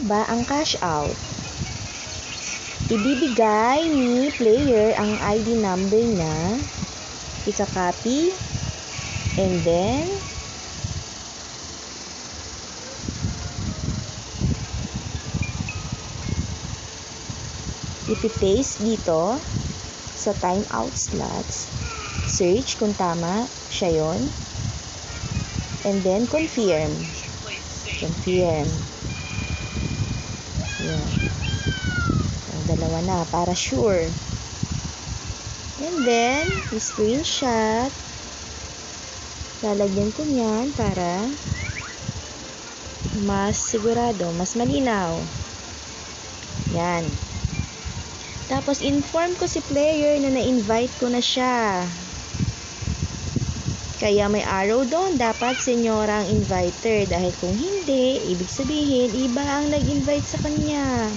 ba ang cash out? Ibibigay ni player ang ID number niya. Ika-copy. And then, ipipaste dito sa timeout slots. Search kung tama siya yon. And then, confirm. Confirm. Yan. Dalawa na, para sure. And then, screenshot. Lalagyan ko niyan para mas sigurado, mas malinaw. Yan. Tapos, inform ko si player na na-invite ko na siya. Kaya may arrow doon, dapat senyora ang inviter. Dahil kung hindi, ibig sabihin, iba ang nag-invite sa kanya.